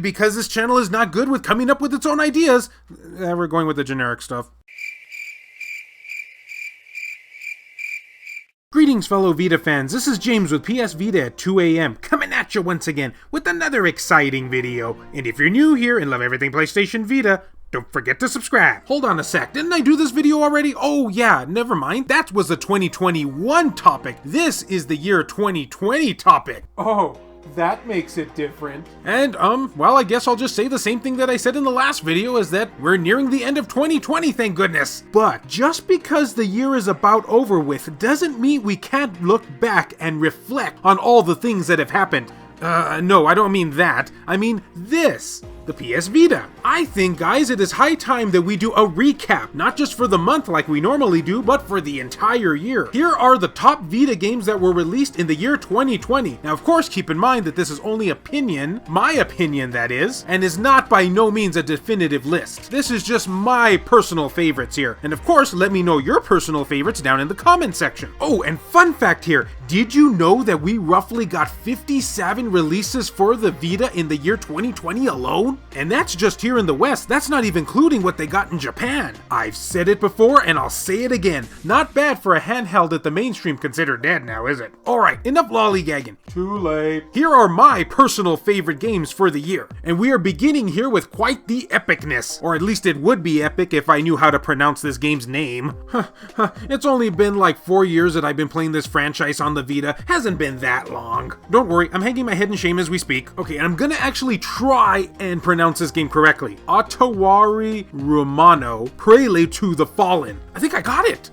because this channel is not good with coming up with its own ideas. We're going with the generic stuff. Greetings fellow Vita fans, this is James with PS Vita at 2 AM, coming at you once again with another exciting video. And if you're new here and love everything PlayStation Vita, don't forget to subscribe. Hold on a sec, didn't I do this video already? Oh yeah, never mind. That was the 2021 topic. This is the year 2020 topic. Oh, that makes it different. And, well, I guess I'll just say the same thing that I said in the last video, is that we're nearing the end of 2020, thank goodness. But just because the year is about over with doesn't mean we can't look back and reflect on all the things that have happened. No, I don't mean that. I mean this. The PS Vita. I think, guys, it is high time that we do a recap, not just for the month like we normally do, but for the entire year. Here are the top Vita games that were released in the year 2020. Now, of course, keep in mind that this is only opinion, my opinion that is, and is not by no means a definitive list. This is just my personal favorites here. And of course, let me know your personal favorites down in the comment section. Oh, and fun fact here, did you know that we roughly got 57 releases for the Vita in the year 2020 alone? And that's just here in the West, that's not even including what they got in Japan. I've said it before and I'll say it again, not bad for a handheld that the mainstream consider dead now, is it? Alright, enough lollygagging. Too late. Here are my personal favorite games for the year, and we are beginning here with quite the epicness, or at least it would be epic if I knew how to pronounce this game's name. It's only been like 4 years that I've been playing this franchise on the Vita, hasn't been that long. Don't worry, I'm hanging my head in shame as we speak. Okay, and I'm gonna actually try and pronounce this game correctly. Utawarerumono, Prelude to the Fallen. I think I got it!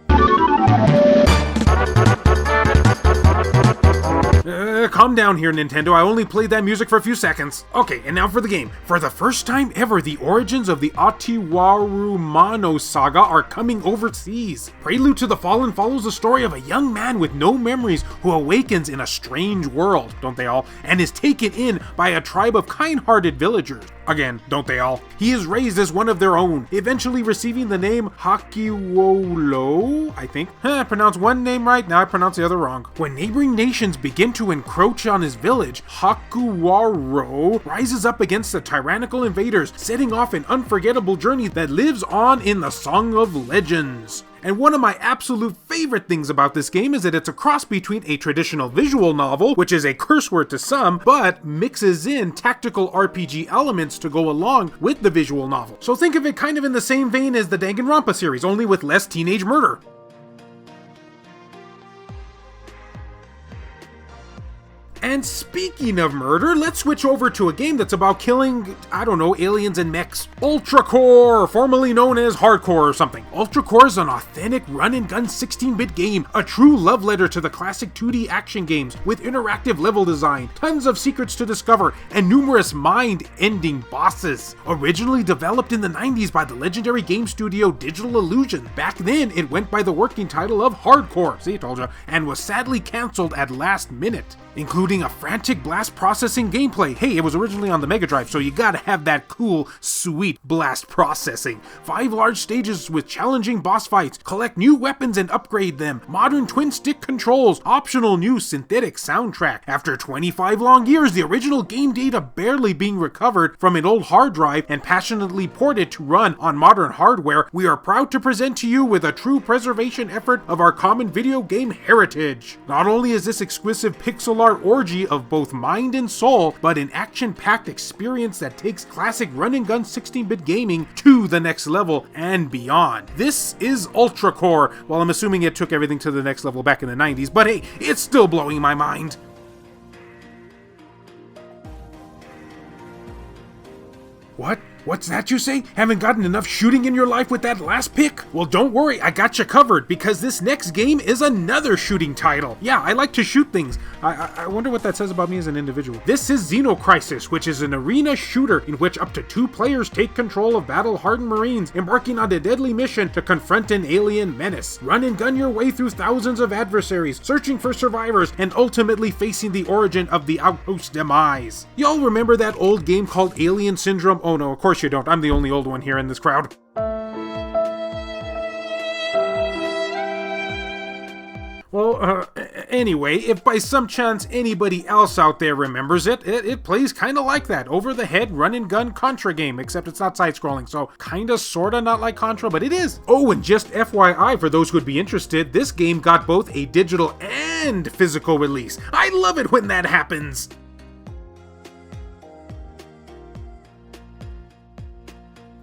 Calm down here, Nintendo. I only played that music for a few seconds. Okay, and now for the game. For the first time ever, the origins of the Utawarerumono saga are coming overseas. Prelude to the Fallen follows the story of a young man with no memories who awakens in a strange world, don't they all, and is taken in by a tribe of kind-hearted villagers. Again, don't they all? He is raised as one of their own, eventually receiving the name Hakiwolo, I think. I pronounced one name right, now I pronounce the other wrong. When neighboring nations begin to encroach on his village, Hakuwaro rises up against the tyrannical invaders, setting off an unforgettable journey that lives on in the Song of Legends. And one of my absolute favorite things about this game is that it's a cross between a traditional visual novel, which is a curse word to some, but mixes in tactical RPG elements to go along with the visual novel. So think of it kind of in the same vein as the Danganronpa series, only with less teenage murder. And speaking of murder, let's switch over to a game that's about killing, I don't know, aliens and mechs. Ultracore, formerly known as Hardcore or something. Ultracore is an authentic run-and-gun 16-bit game, a true love letter to the classic 2D action games with interactive level design, tons of secrets to discover, and numerous mind-ending bosses. Originally developed in the 90s by the legendary game studio Digital Illusion, back then it went by the working title of Hardcore, see, told ya, and was sadly cancelled at last minute, including a frantic blast processing gameplay. Hey, it was originally on the Mega Drive, so you gotta have that cool, sweet blast processing. 5 large stages with challenging boss fights, collect new weapons and upgrade them, modern twin-stick controls, optional new synthetic soundtrack. After 25 long years, the original game data barely being recovered from an old hard drive and passionately ported to run on modern hardware, we are proud to present to you with a true preservation effort of our common video game heritage. Not only is this exquisite pixel art orgy of both mind and soul, but an action-packed experience that takes classic run-and-gun 16-bit gaming to the next level and beyond. This is Ultracore. Well, I'm assuming it took everything to the next level back in the 90s, but hey, it's still blowing my mind. What? What's that you say? Haven't gotten enough shooting in your life with that last pick? Well, don't worry, I got you covered, because this next game is another shooting title. Yeah, I like to shoot things. I wonder what that says about me as an individual. This is Xeno Crisis, which is an arena shooter in which up to 2 players take control of battle-hardened Marines, embarking on a deadly mission to confront an alien menace. Run and gun your way through thousands of adversaries, searching for survivors, and ultimately facing the origin of the outpost's demise. Y'all remember that old game called Alien Syndrome? Oh no, of course you don't. I'm the only old one here in this crowd. Well, Anyway, if by some chance anybody else out there remembers it plays kinda like that. Over-the-head run-and-gun Contra game, except it's not side-scrolling, so kinda sorta not like Contra, but it is. Oh, and just FYI, for those who would be interested, this game got both a digital and physical release. I love it when that happens!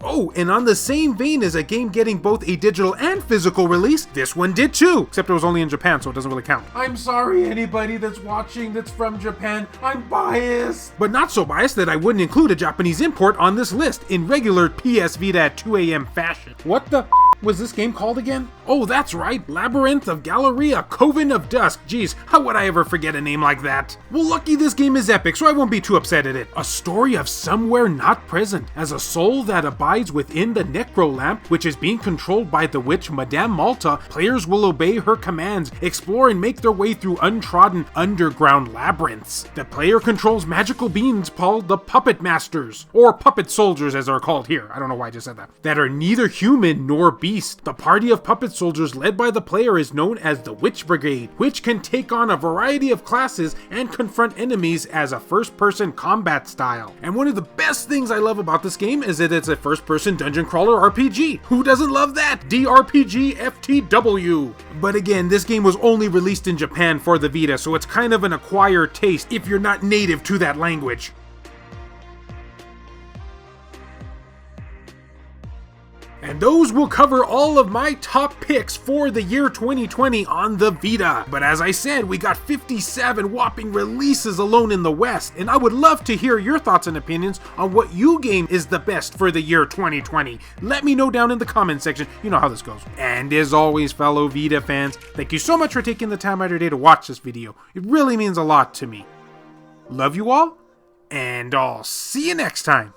Oh, and on the same vein as a game getting both a digital and physical release, this one did too, except it was only in Japan, so it doesn't really count. I'm sorry anybody that's watching that's from Japan, I'm biased. But not so biased that I wouldn't include a Japanese import on this list in regular PS Vita at 2 AM fashion. What the was this game called again? Oh, that's right, Labyrinth of Galleria, Coven of Dusk. Geez, how would I ever forget a name like that? Well, lucky this game is epic, so I won't be too upset at it. A story of somewhere not present, as a soul that abides within the necro lamp, which is being controlled by the witch Madame Malta. Players will obey her commands, explore and make their way through untrodden underground labyrinths. The player controls magical beings called the Puppet Masters, or Puppet Soldiers as they're called here. I don't know why I just said that are neither human nor beast. The party of puppet soldiers led by the player is known as the Witch Brigade, which can take on a variety of classes and confront enemies as a first-person combat style. And one of the best things I love about this game is that it's a first-person dungeon crawler RPG. Who doesn't love that? DRPG FTW! But again, this game was only released in Japan for the Vita, so it's kind of an acquired taste if you're not native to that language. And those will cover all of my top picks for the year 2020 on the Vita. But as I said, we got 57 whopping releases alone in the West, and I would love to hear your thoughts and opinions on what you game is the best for the year 2020. Let me know down in the comment section. You know how this goes. And as always, fellow Vita fans, thank you so much for taking the time out of your day to watch this video. It really means a lot to me. Love you all, and I'll see you next time.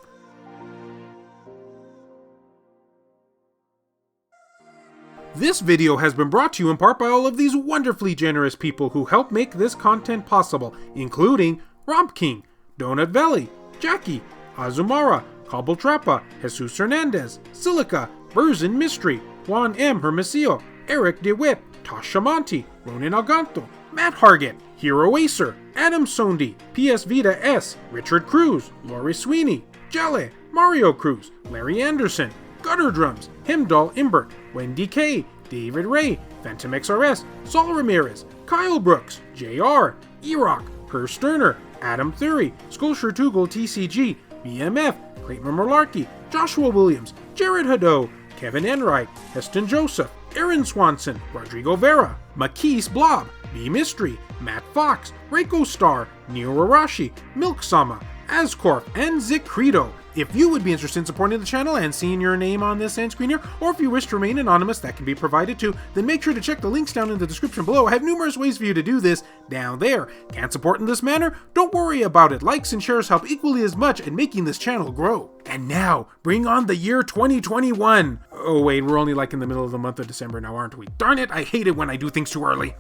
This video has been brought to you in part by all of these wonderfully generous people who help make this content possible, including Romp King, Donut Valley, Jackie, Azumara, Cobble Trappa, Jesus Hernandez, Silica, Burzin Mystery, Juan M. Hermosillo, Eric DeWitt, Tasha Monty, Ronan Alganto, Matt Hargett, Hero Acer, Adam Sondi, PS Vita S, Richard Cruz, Lori Sweeney, Jelle, Mario Cruz, Larry Anderson, Gutter Drums, Himdall Imbert, Wendy K, David Ray, Phantom XRS, Saul Ramirez, Kyle Brooks, JR, E-Rock, Per Sterner, Adam Thury, Skulshire Tugel TCG, BMF, Clayton Malarkey, Joshua Williams, Jared Haddo, Kevin Enright, Heston Joseph, Aaron Swanson, Rodrigo Vera, Makis Blob, B Mystery, Matt Fox, Reiko Star, Neo Arashi, Milk Sama, Ascorp, and Zicredo. If you would be interested in supporting the channel and seeing your name on this end screen here, or if you wish to remain anonymous, that can be provided too, then make sure to check the links down in the description below. I have numerous ways for you to do this down there. Can't support in this manner? Don't worry about it. Likes and shares help equally as much in making this channel grow. And now, bring on the year 2021. Oh wait, we're only like in the middle of the month of December now, aren't we? Darn it, I hate it when I do things too early.